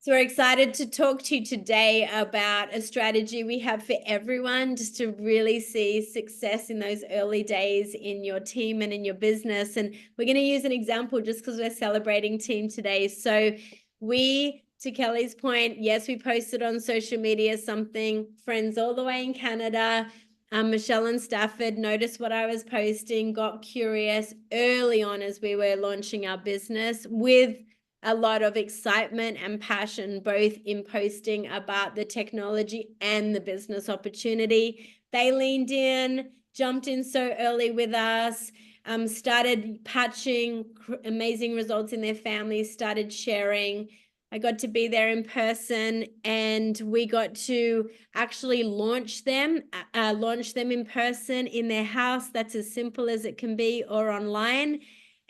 So we're excited to talk to you today about a strategy we have for everyone just to really see success in those early days in your team and in your business. And we're going to use an example just because we're celebrating team today. So to Kelly's point, yes, we posted on social media something, friends all the way in Canada. Michelle and Stafford noticed what I was posting, got curious early on as we were launching our business with a lot of excitement and passion, both in posting about the technology and the business opportunity. They leaned in, jumped in so early with us, started patching amazing results in their families, started sharing. I got to be there in person, and we got to actually launch them in person in their house. That's as simple as it can be, or online.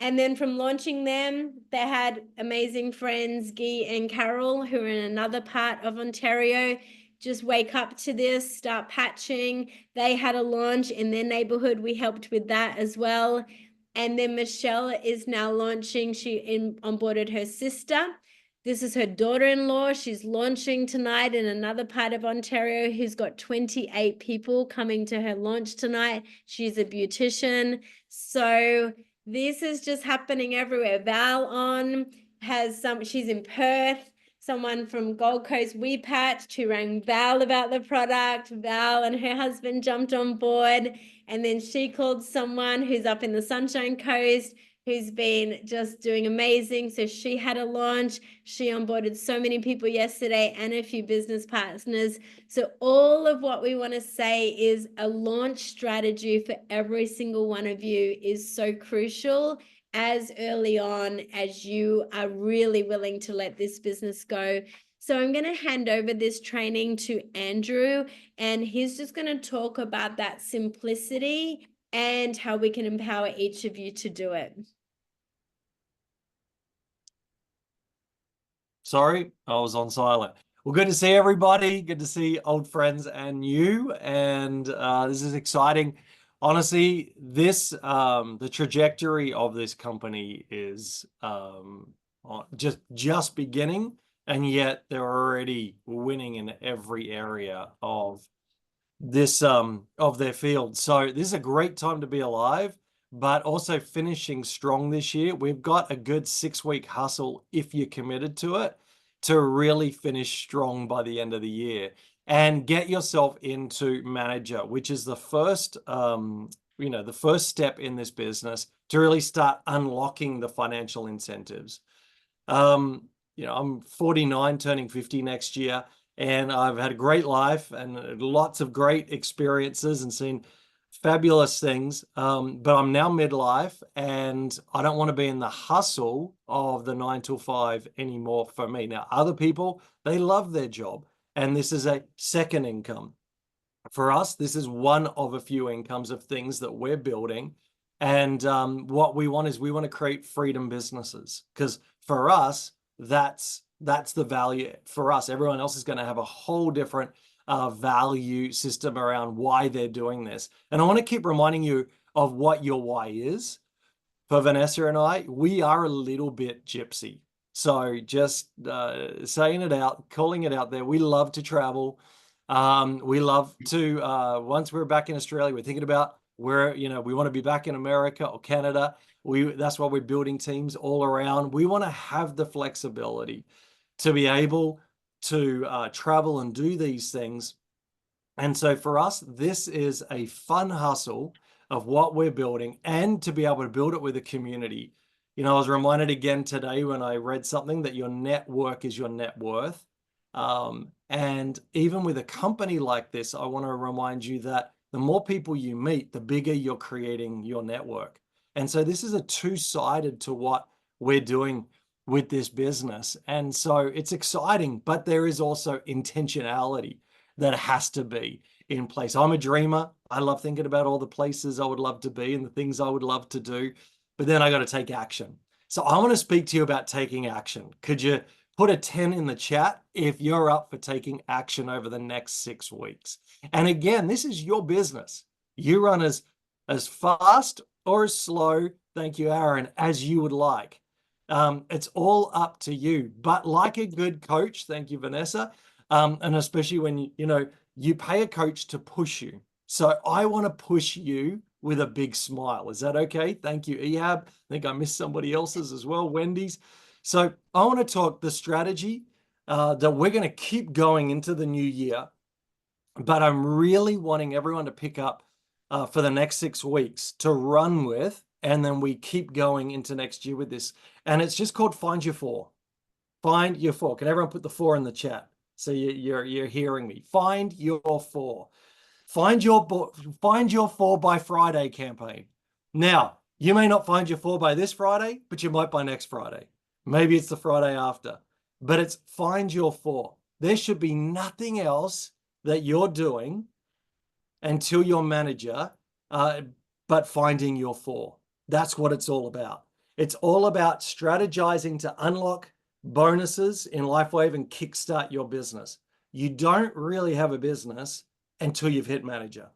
And then from launching them, they had amazing friends, Guy and Carol, who are in another part of Ontario. Just wake up to this, start patching. They had a launch in their neighborhood. We helped with that as well. And then Michelle is now launching. She onboarded her sister. This is her daughter-in-law. She's launching tonight in another part of Ontario, who's got 28 people coming to her launch tonight. She's a beautician. So this is just happening everywhere. She's in Perth. Someone from Gold Coast we patched who rang Val about the product. Val and her husband jumped on board. And then she called someone who's up in the Sunshine Coast who's been just doing amazing. So she had a launch. She onboarded so many people yesterday and a few business partners. So all of what we want to say is a launch strategy for every single one of you is so crucial as early on as you are really willing to let this business go. So I'm going to hand over this training to Andrew, and he's just going to talk about that simplicity and how we can empower each of you to do it. Sorry, I was on silent. Well, good to see everybody. Good to see old friends and you. And this is exciting. Honestly, the trajectory of this company is just beginning, and yet they're already winning in every area of this of their field. So this is a great time to be alive, but also finishing strong this year. We've got a good 6-week hustle if you're committed to it to really finish strong by the end of the year and get yourself into manager, which is the first the first step in this business to really start unlocking the financial incentives. I'm 49, turning 50 next year. And I've had a great life and lots of great experiences and seen fabulous things. But I'm now midlife, and I don't want to be in the hustle of the 9 to 5 anymore for me. Now, other people, they love their job, and this is a second income. For us, this is one of a few incomes of things that we're building. And what we want is we want to create freedom businesses, because for us, that's the value. For us, everyone else is going to have a whole different value system around why they're doing this. And I want to keep reminding you of what your why is. For Vanessa and I, we are a little bit gypsy. So just saying it out, calling it out there. We love to travel. We love to, once we're back in Australia, we're thinking about where, we want to be back in America or Canada. That's why we're building teams all around. We want to have the flexibility to be able to travel and do these things. And so for us, this is a fun hustle of what we're building, and to be able to build it with a community. I was reminded again today when I read something that your network is your net worth. And even with a company like this, I want to remind you that the more people you meet, the bigger you're creating your network. And so this is a two-sided to what we're doing with this business. And so it's exciting, but there is also intentionality that has to be in place. I'm a dreamer. I love thinking about all the places I would love to be and the things I would love to do, but then I got to take action. So I want to speak to you about taking action. Could you put a 10 in the chat if you're up for taking action over the next 6 weeks? And again, this is your business. You run as fast or as slow, thank you, Aaron, as you would like. It's all up to you. But like a good coach, thank you, Vanessa, and especially when you pay a coach to push you. So I want to push you with a big smile. Is that okay? Thank you, Ehab. I think I missed somebody else's as well, Wendy's. So I want to talk the strategy that we're going to keep going into the new year, but I'm really wanting everyone to pick up for the next 6 weeks to run with, and then we keep going into next year with this. And it's just called Find Your Four. Find your four. Can everyone put the 4 in the chat? So you're hearing me. Find your 4. Find your 4 by Friday campaign. Now, you may not find your 4 by this Friday, but you might by next Friday. Maybe it's the Friday after. But it's find your 4. There should be nothing else that you're doing until your manager, but finding your 4. That's what it's all about. It's all about strategizing to unlock bonuses in Lifewave and kickstart your business. You don't really have a business until you've hit manager.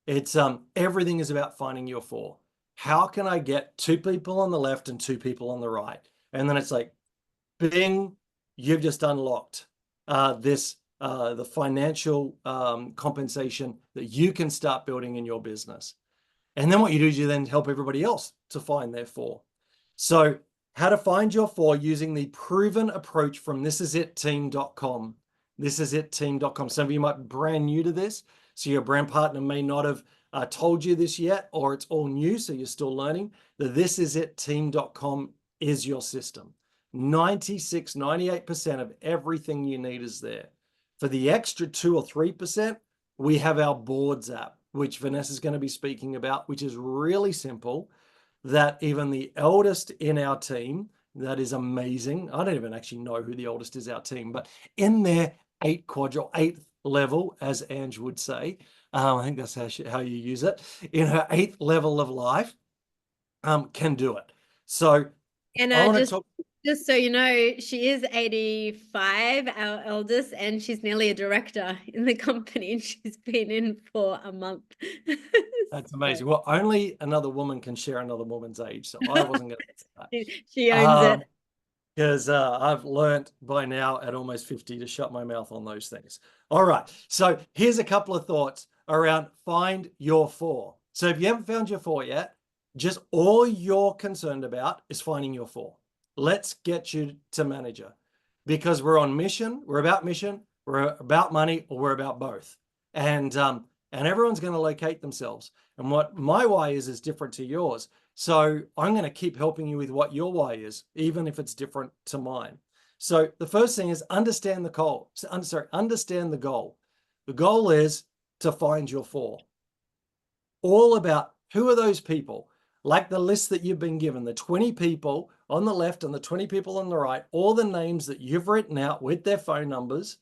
It's everything is about finding your 4. How can I get 2 people on the left and 2 people on the right? And then it's like, bing, you've just unlocked the financial compensation that you can start building in your business. And then what you do is you then help everybody else to find their 4. So how to find your 4 using the proven approach from thisisitteam.com. Thisisitteam.com. Some of you might be brand new to this, so your brand partner may not have told you this yet, or it's all new, so you're still learning. The thisisitteam.com is your system. 98% of everything you need is there. For the extra 2 or 3%, we have our boards app, which Vanessa's going to be speaking about, which is really simple, that even the eldest in our team, that is amazing. I don't even actually know who the oldest is our team, but in their 8th level, as Ange would say, I think that's how you use it, in her 8th level of life, can do it. So And I want to talk. just so you know, she is 85, our eldest, and she's nearly a director in the company, and she's been in for a month. That's amazing. Well, only another woman can share another woman's age, so I wasn't going to say that. She owns it. Because I've learned by now at almost 50 to shut my mouth on those things. All right. So here's a couple of thoughts around find your 4. So if you haven't found your 4 yet, just all you're concerned about is finding your 4. Let's get you to manager, because we're on mission. We're about mission. We're about money, or we're about both. And everyone's going to locate themselves. And what my why is different to yours. So I'm going to keep helping you with what your why is, even if it's different to mine. So the first thing is understand the goal. Understand the goal. The goal is to find your 4. All about who are those people, like the list that you've been given, the 20 people on the left and the 20 people on the right, all the names that you've written out with their phone numbers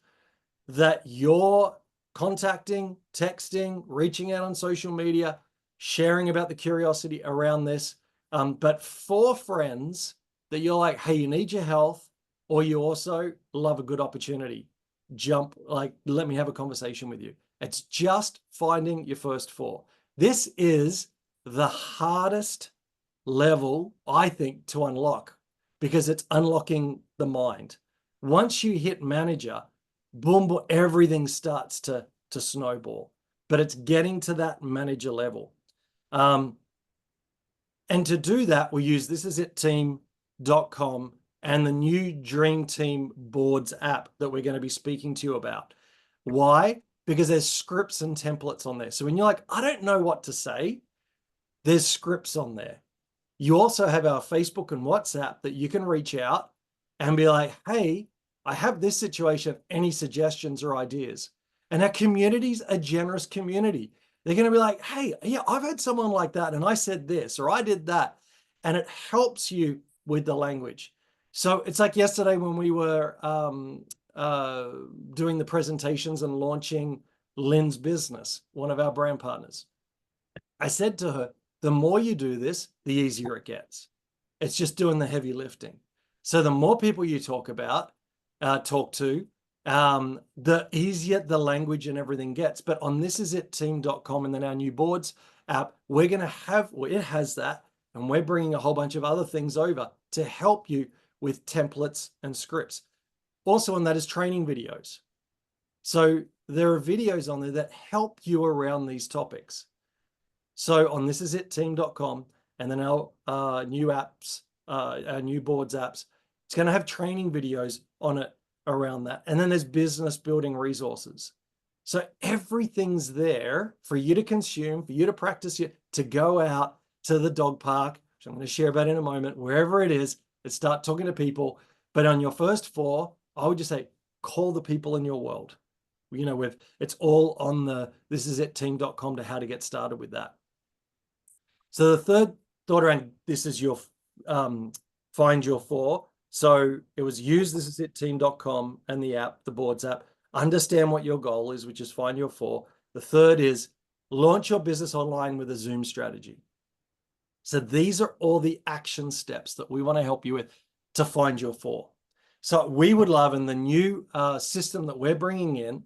that you're contacting, texting, reaching out on social media, sharing about the curiosity around this. But 4 friends that you're like, hey, you need your health, or you also love a good opportunity. Let me have a conversation with you. It's just finding your first 4. This is the hardest level, I think, to unlock, because it's unlocking the mind. Once you hit manager, boom, boom, everything starts to snowball. But it's getting to that manager level. And to do that, we use thisisitteam.com and the new Dream Team Boards app that we're going to be speaking to you about. Why? Because there's scripts and templates on there. So when you're like, I don't know what to say, there's scripts on there. You also have our Facebook and WhatsApp that you can reach out and be like, hey, I have this situation, any suggestions or ideas? And our community's a generous community. They're going to be like, hey, yeah, I've had someone like that, and I said this, or I did that. And it helps you with the language. So it's like yesterday when we were doing the presentations and launching Lynn's business, one of our brand partners. I said to her, the more you do this, the easier it gets. It's just doing the heavy lifting. So the more people you talk to, the easier the language and everything gets. But on thisisitteam.com and then our new boards app, we're going to have, well, it has that, and we're bringing a whole bunch of other things over to help you with templates and scripts. Also on that is training videos. So there are videos on there that help you around these topics. So on thisisitteam.com, and then our new apps, our new boards apps, it's going to have training videos on it around that. And then there's business building resources. So everything's there for you to consume, for you to practice, to go out to the dog park, which I'm going to share about in a moment, wherever it is, and start talking to people. But on your first 4, I would just say, call the people in your world. You know, it's all on the thisisitteam.com to how to get started with that. So the third thought around this is your find your 4. So it was use thisisitteam.com and the app, the boards app, understand what your goal is, which is find your 4. The third is launch your business online with a Zoom strategy. So these are all the action steps that we want to help you with to find your 4. So we would love, in the new system that we're bringing in,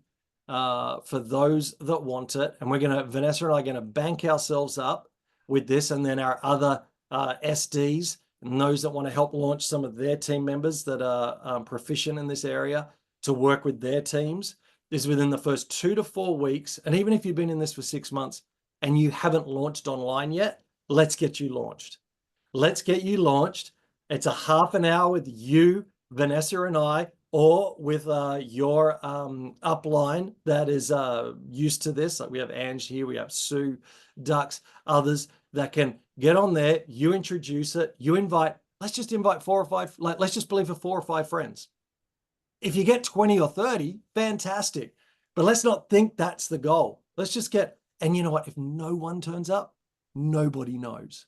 for those that want it, and Vanessa and I are going to bank ourselves up with this, and then our other SDs and those that want to help launch some of their team members that are proficient in this area to work with their teams, is within the first 2 to 4 weeks. And even if you've been in this for 6 months and you haven't launched online yet, let's get you launched. Let's get you launched. It's a half an hour with you, Vanessa and I, or with your upline that is used to this. Like we have Ange here, we have Sue, Dux, others that can get on there. You introduce it, you invite, let's just invite 4 or 5, let's just believe for 4 or 5 friends. If you get 20 or 30, fantastic. But let's not think that's the goal. Let's just get, and you know what? If no one turns up, nobody knows.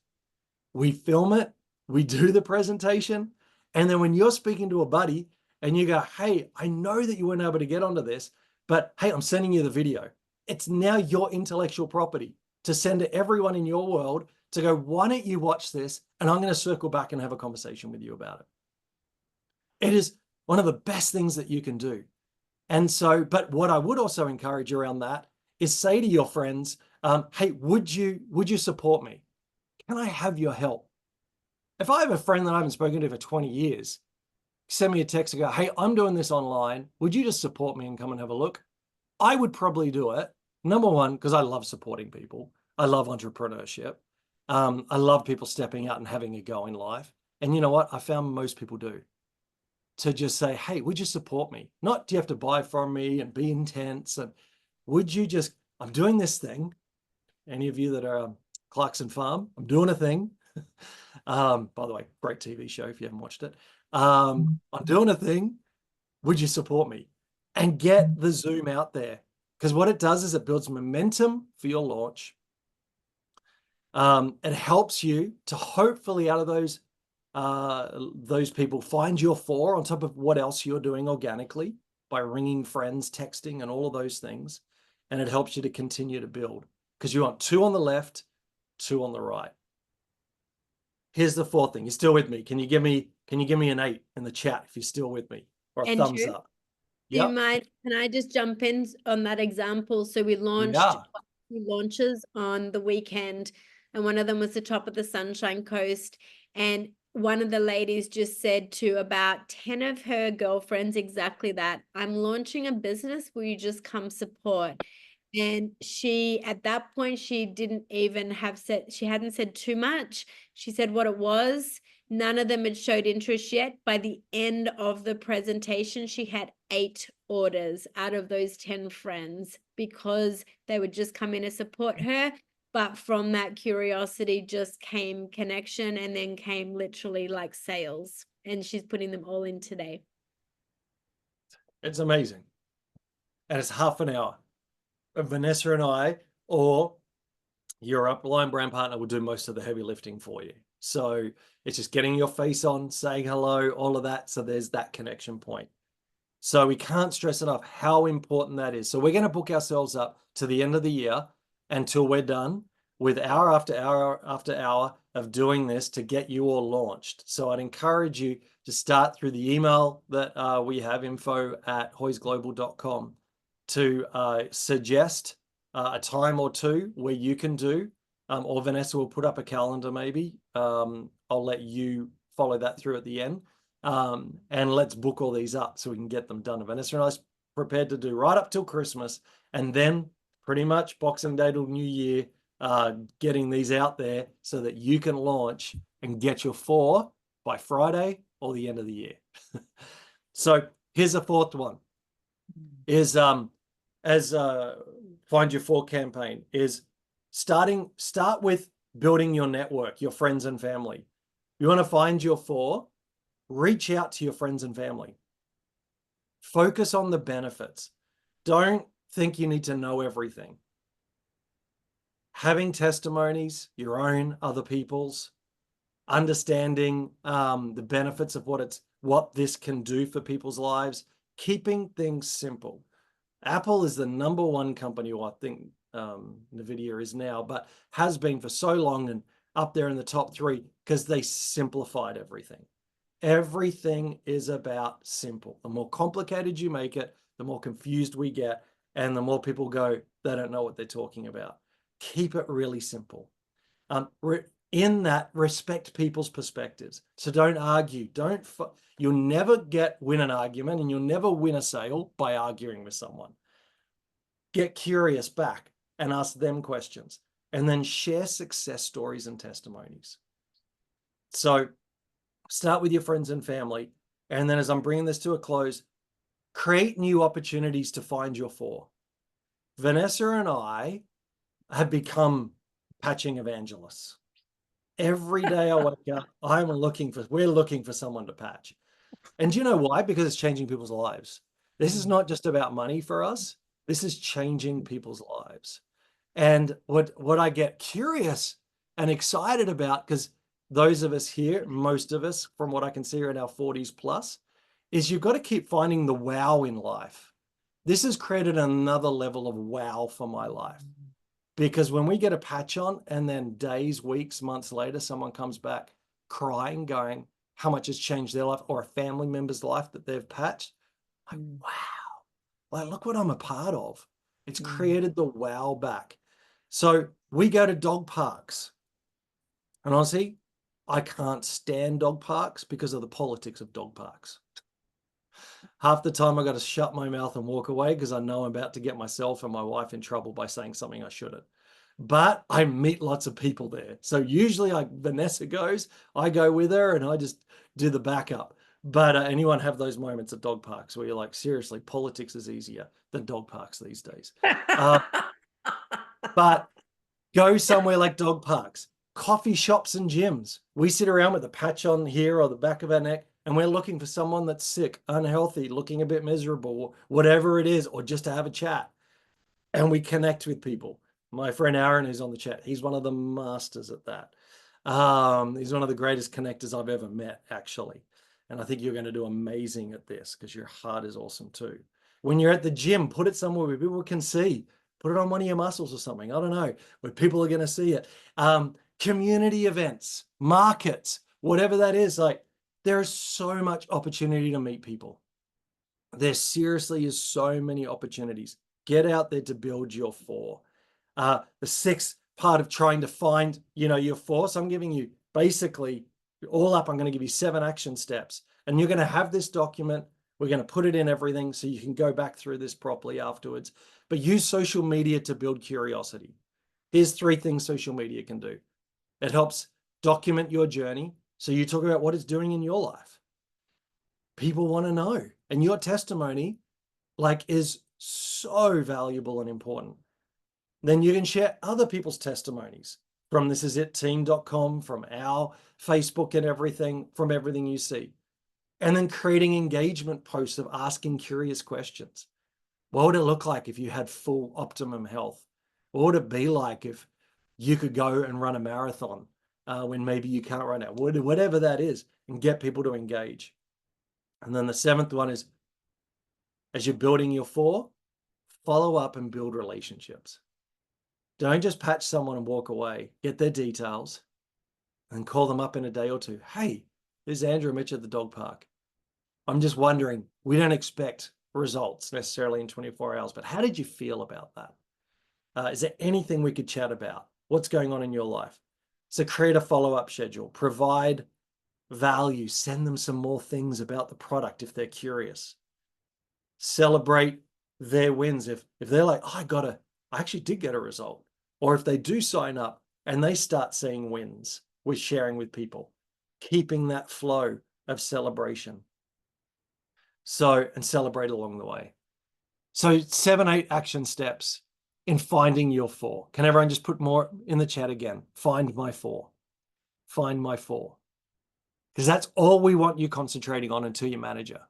We film it, we do the presentation, and then when you're speaking to a buddy and you go, hey, I know that you weren't able to get onto this, but hey, I'm sending you the video. It's now your intellectual property to send to everyone in your world to go, why don't you watch this? And I'm going to circle back and have a conversation with you about it. It is one of the best things that you can do. And so, but what I would also encourage around that is say to your friends, hey, would you support me? Can I have your help? If I have a friend that I haven't spoken to for 20 years, send me a text and go, hey, I'm doing this online. Would you just support me and come and have a look? I would probably do it. Number one, because I love supporting people. I love entrepreneurship. I love people stepping out and having a go in life. And you know what? I found most people do. To just say, hey, would you support me? Not do you have to buy from me and be intense. And would you just, I'm doing this thing. Any of you that are Clarkson Farm, I'm doing a thing. By the way, great TV show if you haven't watched it. I'm doing a thing. Would you support me? And get the Zoom out there. Because what it does is it builds momentum for your launch. It helps you to hopefully, out of those people, find your 4 on top of what else you're doing organically by ringing friends, texting, and all of those things. And it helps you to continue to build because you want 2 on the left, 2 on the right. Here's the 4th thing. You're still with me? Can you give me an 8 in the chat if you're still with me, or a thumbs up? Do you mind? Can I just jump in on that example? So we launched 2 launches on the weekend, and one of them was the top of the Sunshine Coast. And one of the ladies just said to about 10 of her girlfriends exactly that. I'm launching a business. Will you just come support? And she, at that point, she didn't even have said, she hadn't said too much. She said what it was. None of them had showed interest yet. By the end of the presentation, she had 8 orders out of those 10 friends because they would just come in to support her. But from that curiosity just came connection, and then came literally like sales. And she's putting them all in today. It's amazing. And it's half an hour. Vanessa and I, or your upline brand partner, will do most of the heavy lifting for you. So it's just getting your face on, saying hello, all of that. So there's that connection point. So we can't stress enough how important that is. So we're going to book ourselves up to the end of the year until we're done with hour after hour after hour of doing this to get you all launched. So I'd encourage you to start through the email that we have, info@hoysglobal.com, to suggest a time or 2 where you can do, or Vanessa will put up a calendar maybe. I'll let you follow that through at the end. And let's book all these up so we can get them done. Vanessa and I prepared to do right up till Christmas, and then pretty much Boxing Day till New Year, getting these out there so that you can launch and get your 4 by Friday or the end of the year. So here's a fourth one is Find Your 4 campaign is start with building your network, your friends and family. You want to find your 4, reach out to your friends and family. Focus on the benefits. Don't think you need to know everything. Having testimonies, your own, other people's, understanding the benefits of what this can do for people's lives, keeping things simple. Apple is the #1 company, or I think NVIDIA is now, but has been for so long and up there in the top 3 because they simplified everything. Everything is about simple. The more complicated you make it, the more confused we get, and the more people go, they don't know what they're talking about. Keep it really simple. In that, respect people's perspectives. So don't argue. You'll never win an argument, and you'll never win a sale by arguing with someone. Get curious back and ask them questions, and then share success stories and testimonies. So start with your friends and family. And then as I'm bringing this to a close, create new opportunities to find your 4. Vanessa and I have become patching evangelists. Every day I wake up, we're looking for someone to patch. And do you know why? Because it's changing people's lives. This is not just about money for us. This is changing people's lives. And what I get curious and excited about, because those of us here, most of us, from what I can see, are in our 40s plus, is you've got to keep finding the wow in life. This has created another level of wow for my life. Because when we get a patch on and then days, weeks, months later, someone comes back crying, going, how much has changed their life, or a family member's life that they've patched. Like, wow, like, look what I'm a part of. It's created the wow back. So we go to dog parks. And honestly, I can't stand dog parks because of the politics of dog parks. Half the time I got to shut my mouth and walk away because I know I'm about to get myself and my wife in trouble by saying something I shouldn't. But I meet lots of people there. So usually Vanessa goes, I go with her, and I just do the backup. But anyone have those moments at dog parks where you're like, seriously, politics is easier than dog parks these days. But go somewhere like dog parks, coffee shops and gyms. We sit around with a patch on here or the back of our neck, and we're looking for someone that's sick, unhealthy, looking a bit miserable, whatever it is, or just to have a chat. And we connect with people. My friend Aaron, who's on the chat, he's one of the masters at that. He's one of the greatest connectors I've ever met, actually. And I think you're going to do amazing at this because your heart is awesome too. When you're at the gym, put it somewhere where people can see. Put it on one of your muscles or something. I don't know, where people are going to see it. Community events, markets, whatever that is. Like, there is so much opportunity to meet people. There seriously is so many opportunities. Get out there to build your 4. The 6th part of trying to find, your 4. So I'm giving you basically all up. I'm going to give you 7 action steps, and you're going to have this document. We're going to put it in everything so you can go back through this properly afterwards. But use social media to build curiosity. Here's 3 things social media can do. It helps document your journey. So you talk about what it's doing in your life. People want to know. And your testimony, is so valuable and important. Then you can share other people's testimonies from thisisitteam.com, from our Facebook and everything, from everything you see. And then creating engagement posts of asking curious questions. What would it look like if you had full optimum health? What would it be like if you could go and run a marathon when maybe you can't run it? Whatever that is, and get people to engage. And then the 7th one is, as you're building your 4, follow up and build relationships. Don't just patch someone and walk away. Get their details and call them up in a day or 2. Hey, this is Andrew and Mitch at the dog park. I'm just wondering, we don't expect results necessarily in 24 hours, but how did you feel about that? Is there anything we could chat about? What's going on in your life? So create a follow-up schedule. Provide value, send them some more things about the product if they're curious. Celebrate their wins. If they're like, oh, I actually did get a result. Or if they do sign up and they start seeing wins with sharing with people, keeping that flow of celebration. So, and celebrate along the way. So 7, 8 action steps in finding your 4. Can everyone just put more in the chat again? Find my 4. Find my 4. Because that's all we want you concentrating on until you're manager.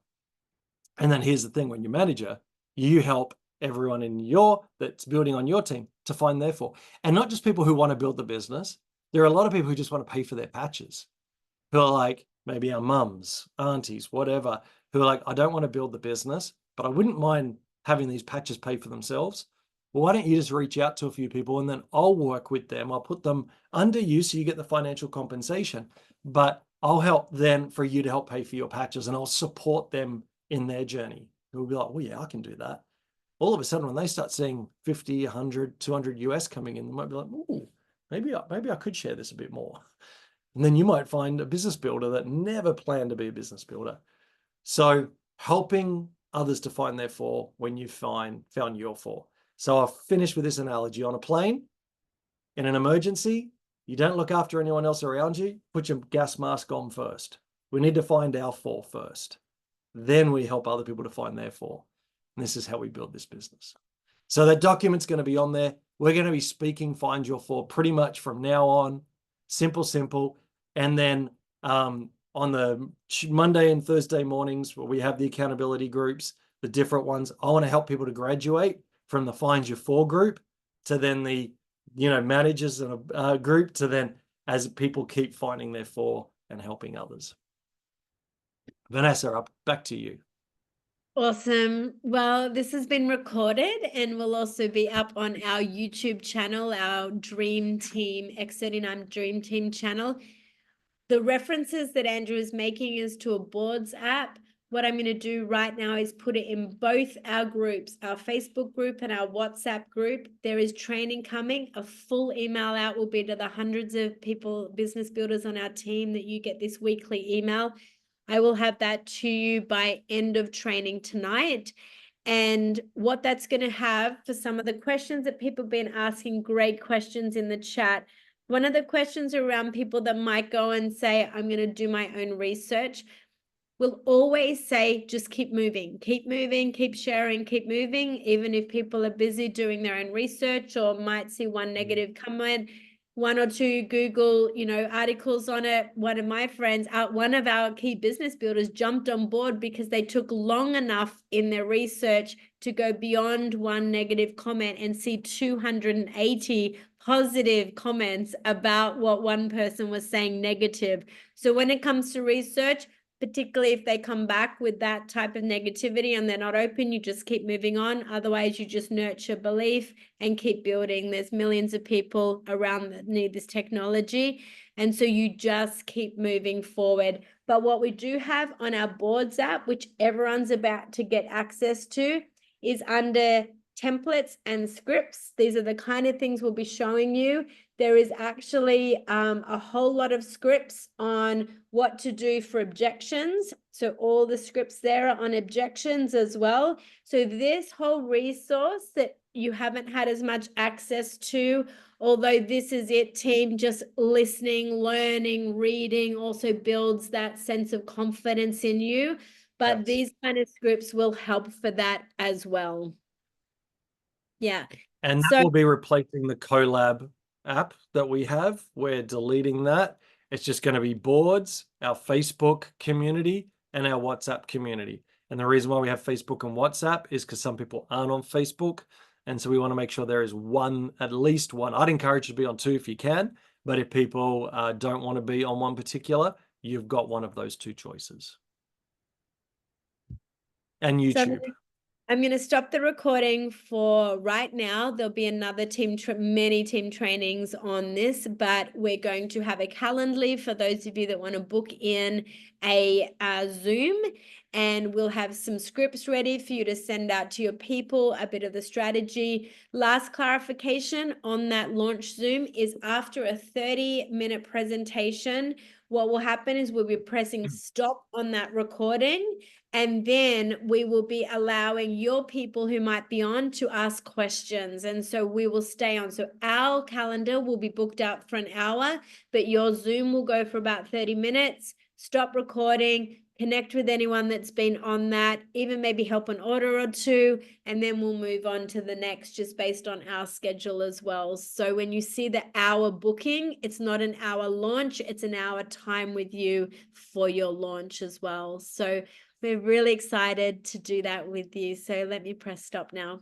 And then here's the thing, when you're manager, you help everyone that's building on your team to find their 4. And not just people who want to build the business. There are a lot of people who just want to pay for their patches, who are like maybe our mums, aunties, whatever, who are like, I don't want to build the business, but I wouldn't mind having these patches pay for themselves. Well, why don't you just reach out to a few people and then I'll work with them. I'll put them under you so you get the financial compensation, but I'll help then for you to help pay for your patches, and I'll support them in their journey. Who will be like, well, yeah, I can do that. All of a sudden, when they start seeing 50, 100, 200 US coming in, they might be like, oh, maybe I could share this a bit more. And then you might find a business builder that never planned to be a business builder. So helping others to find their 4 when you found your 4. So I'll finish with this analogy. On a plane, in an emergency, you don't look after anyone else around you. Put your gas mask on first. We need to find our 4 first. Then we help other people to find their 4. And this is how we build this business. So that document's going to be on there. We're going to be speaking Find Your 4 pretty much from now on. Simple. And then on the Monday and Thursday mornings, where we have the accountability groups, the different ones, I want to help people to graduate from the Find Your 4 group to then the managers in a group, to then as people keep finding their 4 and helping others. Vanessa, back to you. Awesome. Well, this has been recorded and will also be up on our YouTube channel, our Dream Team, X39 Dream Team channel. The references that Andrew is making is to a boards app. What I'm going to do right now is put it in both our groups, our Facebook group and our WhatsApp group. There is training coming. A full email out will be to the hundreds of people, business builders on our team, that you get this weekly email. I will have that to you by end of training tonight. And what that's going to have for some of the questions that people have been asking, great questions in the chat. One of the questions around people that might go and say, I'm going to do my own research. We'll always say, just keep moving, keep sharing, keep moving. Even if people are busy doing their own research or might see one negative comment, 1 or 2 Google, articles on it. One of my friends, one of our key business builders, jumped on board because they took long enough in their research to go beyond one negative comment and see 280 positive comments about what one person was saying negative. So when it comes to research, particularly if they come back with that type of negativity and they're not open, you just keep moving on. Otherwise, you just nurture belief and keep building. There's millions of people around that need this technology. And so you just keep moving forward. But what we do have on our boards app, which everyone's about to get access to, is under templates and scripts. These are the kind of things we'll be showing you. There is actually a whole lot of scripts on what to do for objections. So all the scripts there are on objections as well. So this whole resource that you haven't had as much access to, although this is it, team, just listening, learning, reading also builds that sense of confidence in you. But Yes. these kind of scripts will help for that as well. Yeah. And that So will be replacing the Collab app that we have. We're deleting that. It's just going to be boards, our Facebook community, and our WhatsApp community. And the reason why we have Facebook and WhatsApp is because some people aren't on Facebook. And so we want to make sure there is one, at least one. I'd encourage you to be on 2 if you can. But if people don't want to be on one particular, you've got one of those 2 choices. And YouTube. So I'm going to stop the recording for right now. There'll be another many team trainings on this, but we're going to have a Calendly for those of you that want to book in a Zoom, and we'll have some scripts ready for you to send out to your people, a bit of the strategy. Last clarification on that launch Zoom is after a 30-minute presentation, what will happen is we'll be pressing stop on that recording, and then we will be allowing your people who might be on to ask questions. And so we will stay on. So our calendar will be booked out for an hour, but your Zoom will go for about 30 minutes. Stop recording, connect with anyone that's been on that, even maybe help an order or two, and then we'll move on to the next just based on our schedule as well. So when you see the hour booking, it's not an hour launch, it's an hour time with you for your launch as well. So we're really excited to do that with you. So let me press stop now.